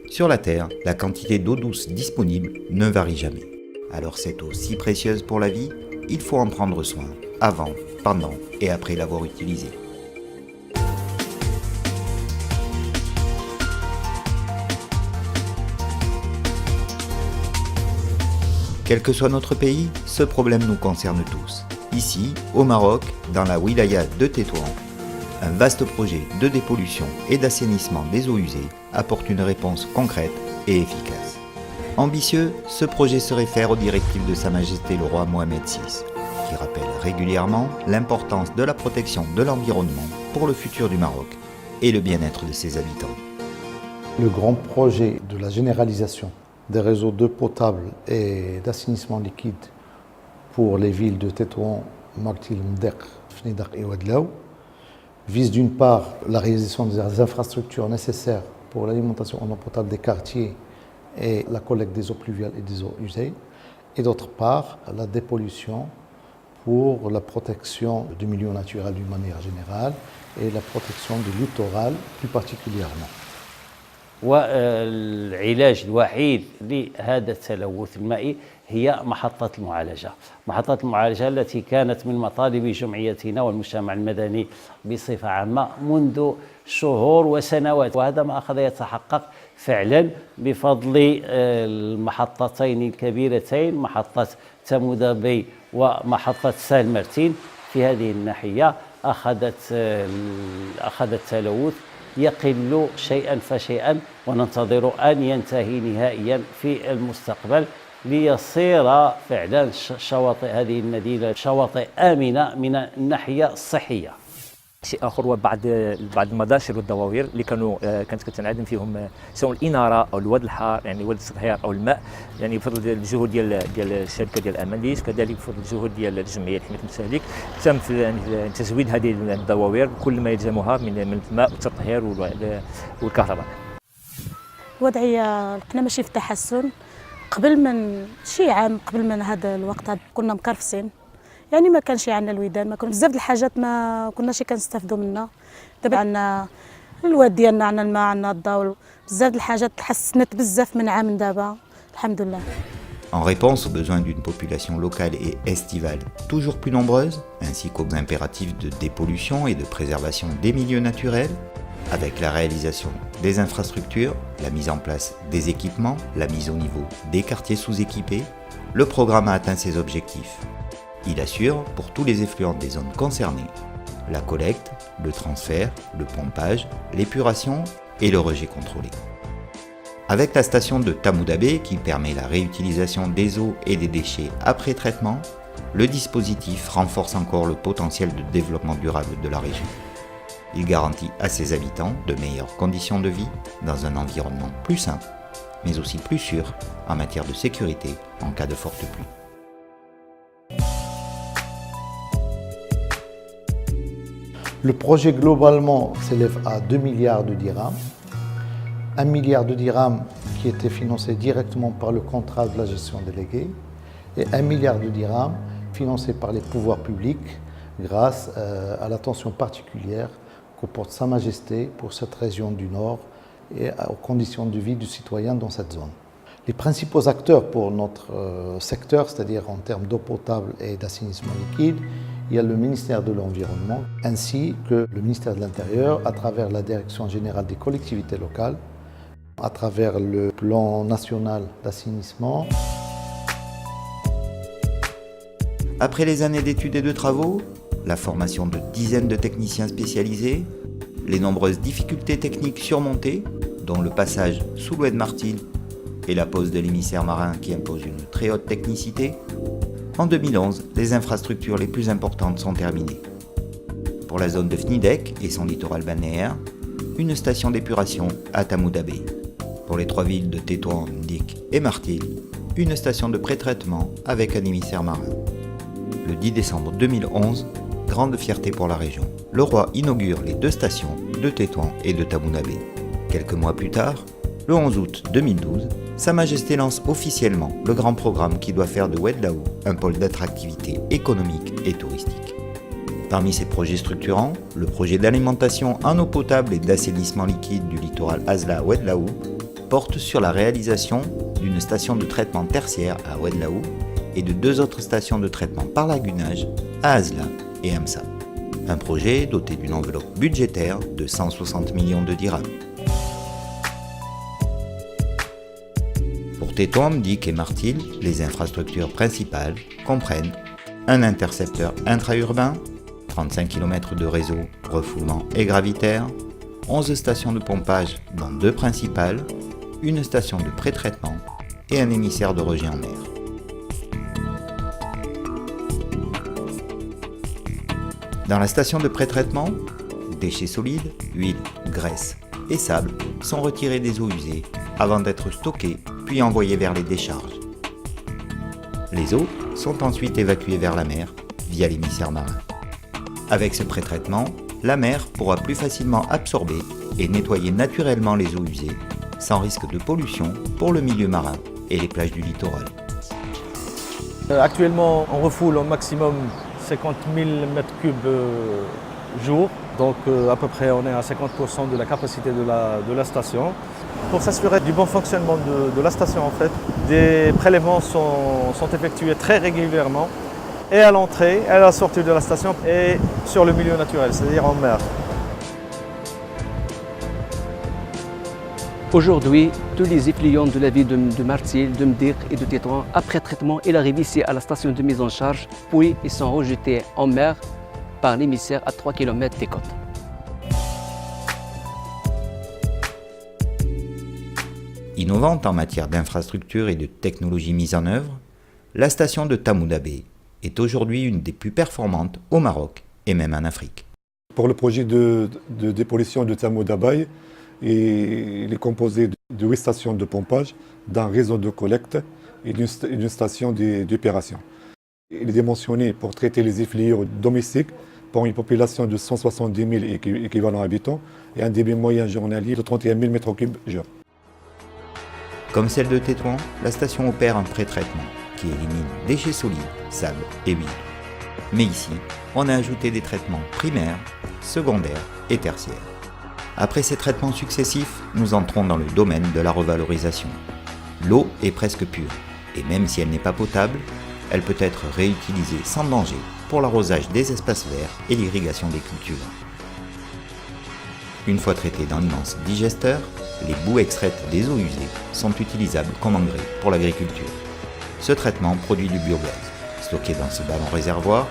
Sur la Terre, la quantité d'eau douce disponible ne varie jamais. Alors cette eau si précieuse pour la vie, il faut en prendre soin, avant, pendant et après l'avoir utilisée. Quel que soit notre pays, ce problème nous concerne tous. Ici, au Maroc, dans la wilaya de Tétouan, un vaste projet de dépollution et d'assainissement des eaux usées apporte une réponse concrète et efficace. Ambitieux, ce projet se réfère aux directives de Sa Majesté le roi Mohamed VI, qui rappelle régulièrement l'importance de la protection de l'environnement pour le futur du Maroc et le bien-être de ses habitants. Le grand projet de la généralisation des réseaux d'eau potable et d'assainissement liquide pour les villes de Tétouan, Martil, Mdek, Fnidak et Ouadlaou vise d'une part la réalisation des infrastructures nécessaires pour l'alimentation en eau potable des quartiers et la collecte des eaux pluviales et des eaux usées, et d'autre part la dépollution pour la protection du milieu naturel d'une manière générale et la protection du littoral plus particulièrement. والعلاج الوحيد لهذا التلوث المائي هي محطة المعالجة. محطة المعالجة التي كانت من مطالب جمعيتنا والمجتمع المدني بصفة عامة منذ شهور وسنوات، وهذا ما أخذ يتحقق فعلا بفضل المحطتين الكبيرتين، محطة تامودابي ومحطة سال مارتين. في هذه الناحية أخذ التلوث يقل شيئا فشيئا، وننتظر أن ينتهي نهائيا في المستقبل ليصير فعلا شواطئ هذه المدينة شواطئ آمنة من الناحية الصحية. شيء اخر هو بعض المداشر والدواوير اللي كانت كتنعدم فيهم سواء الاناره او الواد الحار، يعني واد التطهير او الماء، يعني بفضل الجهود ديال الشركه ديال اماليس، كذلك بفضل الجهود ديال الجمعيه لحمايه المستهلك تم تزويد هذه الدواوير بكل ما يلزمها من الماء والتطهير والكهرباء. الوضعيه حنا ماشي في تحسن. قبل من شي عام قبل من هذا الوقت كنا مكرفسين، يعني ما كانش عندنا الودان، ما كنا بزاف د الحاجات ما كناش كنستافدوا منها. دابا عندنا الواد ديالنا، عندنا الماء، عندنا الضوء، بزاف د الحاجات تحسنت بزاف من عام دابا الحمد لله. En réponse aux besoins d'une population locale et estivale toujours plus nombreuse, ainsi qu'aux impératifs de dépollution et de préservation des milieux naturels, avec la réalisation des infrastructures, la mise en place des équipements, la mise au niveau des quartiers sous-équipés, le programme a atteint ses objectifs. Il assure, pour tous les effluents des zones concernées, la collecte, le transfert, le pompage, l'épuration et le rejet contrôlé. Avec la station de Taamoudabé qui permet la réutilisation des eaux et des déchets après traitement, le dispositif renforce encore le potentiel de développement durable de la région. Il garantit à ses habitants de meilleures conditions de vie dans un environnement plus sain, mais aussi plus sûr en matière de sécurité en cas de forte pluie. Le projet globalement s'élève à 2 milliards de dirhams. 1 milliard de dirhams qui était financé directement par le contrat de la gestion déléguée et 1 milliard de dirhams financé par les pouvoirs publics grâce à l'attention particulière que porte Sa Majesté pour cette région du Nord et aux conditions de vie du citoyen dans cette zone. Les principaux acteurs pour notre secteur, c'est-à-dire en termes d'eau potable et d'assainissement liquide, il y a le ministère de l'Environnement ainsi que le ministère de l'Intérieur à travers la Direction générale des collectivités locales, à travers le plan national d'assainissement. Après les années d'études et de travaux, la formation de dizaines de techniciens spécialisés, les nombreuses difficultés techniques surmontées, dont le passage sous l'oued Martil et la pose de l'émissaire marin qui impose une très haute technicité, en 2011, les infrastructures les plus importantes sont terminées. Pour la zone de Fnidek et son littoral balnéaire, une station d'épuration à Taamoudabé. Pour les 3 villes de Tétouan, Mdik et Martil, une station de pré-traitement avec un émissaire marin. Le 10 décembre 2011, grande fierté pour la région. Le roi inaugure les 2 stations de Tétouan et de Taamoudabé. Quelques mois plus tard, le 11 août 2012, Sa Majesté lance officiellement le grand programme qui doit faire de Ouadlaou un pôle d'attractivité économique et touristique. Parmi ces projets structurants, le projet d'alimentation en eau potable et d'assainissement liquide du littoral Azla à Ouadlaou, porte sur la réalisation d'une station de traitement tertiaire à Ouadlaou et de 2 autres stations de traitement par lagunage à Azla et Amsa. Un projet doté d'une enveloppe budgétaire de 160 millions de dirhams. Pour Tétouan, Mdik et Martil, les infrastructures principales comprennent un intercepteur intra-urbain, 35 km de réseau, refoulement et gravitaire, 11 stations de pompage dont 2 principales, une station de pré-traitement et un émissaire de rejet en mer. Dans la station de pré-traitement, déchets solides, huile, graisse et sable sont retirés des eaux usées avant d'être stockés puis envoyés vers les décharges. Les eaux sont ensuite évacuées vers la mer via l'émissaire marin. Avec ce pré-traitement, la mer pourra plus facilement absorber et nettoyer naturellement les eaux usées sans risque de pollution pour le milieu marin et les plages du littoral. Actuellement, on refoule au maximum 50 000 m3 jour, donc à peu près on est à 50% de la capacité de la station. Pour s'assurer du bon fonctionnement de la station, en fait, des prélèvements sont effectués très régulièrement et à l'entrée, et à la sortie de la station et sur le milieu naturel, c'est-à-dire en mer. Aujourd'hui, tous les effluents de la ville de Martil, de Mdik et de Tétouan, après traitement, ils arrivent ici à la station de mise en charge, puis ils sont rejetés en mer par l'émissaire à 3 km des côtes. Innovante en matière d'infrastructures et de technologies mises en œuvre, la station de Tamoud Bey est aujourd'hui une des plus performantes au Maroc et même en Afrique. Pour le projet de dépollution de Tamoud Bey, il est composé de 8 stations de pompage, d'un réseau de collecte et d'une station d'opération. Il est dimensionné pour traiter les effluents domestiques pour une population de 170 000 équivalents habitants et un débit moyen journalier de 31 000 m3 jour. Comme celle de Tétouan, la station opère un pré-traitement qui élimine déchets solides, sable et huile. Mais ici, on a ajouté des traitements primaires, secondaires et tertiaires. Après ces traitements successifs, nous entrons dans le domaine de la revalorisation. L'eau est presque pure, et même si elle n'est pas potable, elle peut être réutilisée sans danger pour l'arrosage des espaces verts et l'irrigation des cultures. Une fois traitées dans l'immense digesteur, les boues extraites des eaux usées sont utilisables comme engrais pour l'agriculture. Ce traitement produit du biogaz. Stocké dans ce ballon réservoir,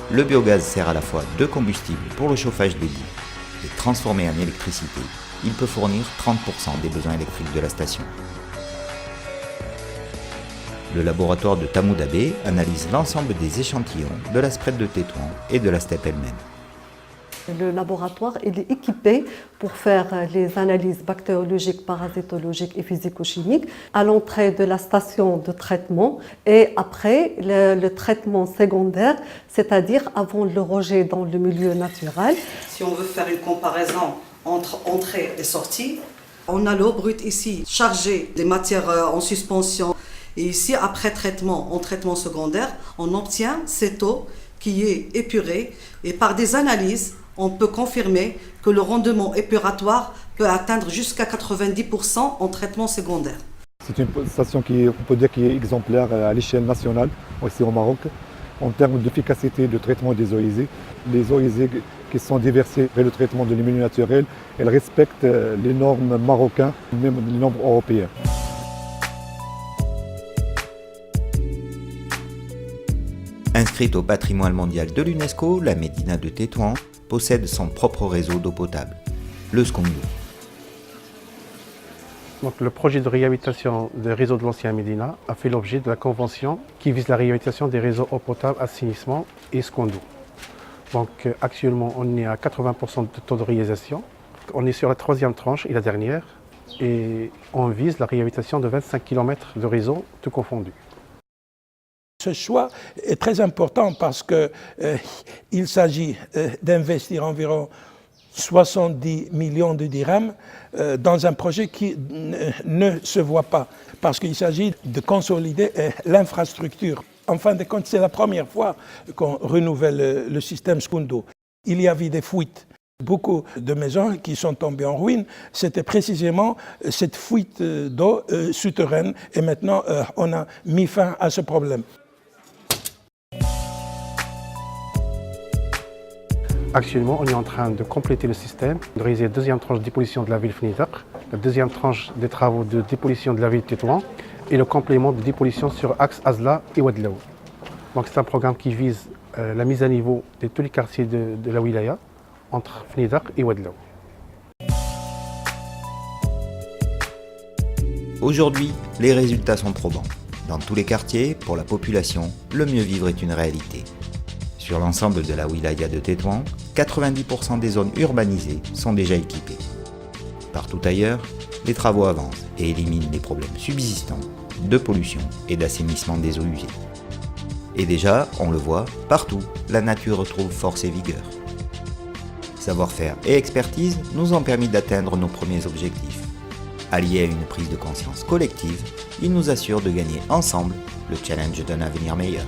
le biogaz sert à la fois de combustible pour le chauffage des boues et transformé en électricité, il peut fournir 30% des besoins électriques de la station. Le laboratoire de Tamoud Bey analyse l'ensemble des échantillons de la SPRED de Tétouan et de la steppe elle-même. Le laboratoire il est équipé pour faire les analyses bactériologiques, parasitologiques et physico-chimiques à l'entrée de la station de traitement et après le traitement secondaire, c'est-à-dire avant le rejet dans le milieu naturel. Si on veut faire une comparaison entre entrée et sortie, on a l'eau brute ici chargée des matières en suspension et ici après traitement, en traitement secondaire, on obtient cette eau qui est épurée et par des analyses, on peut confirmer que le rendement épuratoire peut atteindre jusqu'à 90% en traitement secondaire. C'est une station qui, on peut dire, qui est exemplaire à l'échelle nationale, aussi au Maroc, en termes d'efficacité de traitement des eaux usées. Les eaux usées qui sont déversées vers le traitement de milieu naturel, elles respectent les normes marocaines, même les normes européennes. Inscrite au patrimoine mondial de l'UNESCO, la Médina de Tétouan possède son propre réseau d'eau potable, le Skondou. Donc, le projet de réhabilitation des réseaux de l'ancien Médina a fait l'objet de la convention qui vise la réhabilitation des réseaux eau potable, assainissement et Skondou. Donc actuellement on est à 80% de taux de réalisation. On est sur la 3e tranche et la dernière et on vise la réhabilitation de 25 km de réseau tout confondu. Ce choix est très important parce qu'il s'agit d'investir environ 70 millions de dirhams dans un projet qui ne se voit pas, parce qu'il s'agit de consolider l'infrastructure. En fin de compte, c'est la première fois qu'on renouvelle le système Skondou. Il y avait des fuites Beaucoup de maisons qui sont tombées en ruine, c'était précisément cette fuite d'eau souterraine et maintenant on a mis fin à ce problème. Actuellement, on est en train de compléter le système, de réaliser la deuxième tranche de dépollution de la ville de Fnidak, la deuxième tranche des travaux de dépollution de la ville de Tétouan et le complément de dépollution sur axe Azla et Ouadlaou. Donc c'est un programme qui vise la mise à niveau de tous les quartiers de la wilaya entre Fnidak et Ouadlaou. Aujourd'hui, les résultats sont probants. Dans tous les quartiers, pour la population, le mieux vivre est une réalité. Sur l'ensemble de la wilaya de Tétouan, 90% des zones urbanisées sont déjà équipées. Partout ailleurs, les travaux avancent et éliminent les problèmes subsistants de pollution et d'assainissement des eaux usées. Et déjà, on le voit, partout, la nature retrouve force et vigueur. Savoir-faire et expertise nous ont permis d'atteindre nos premiers objectifs. Alliés à une prise de conscience collective, ils nous assurent de gagner ensemble le challenge d'un avenir meilleur.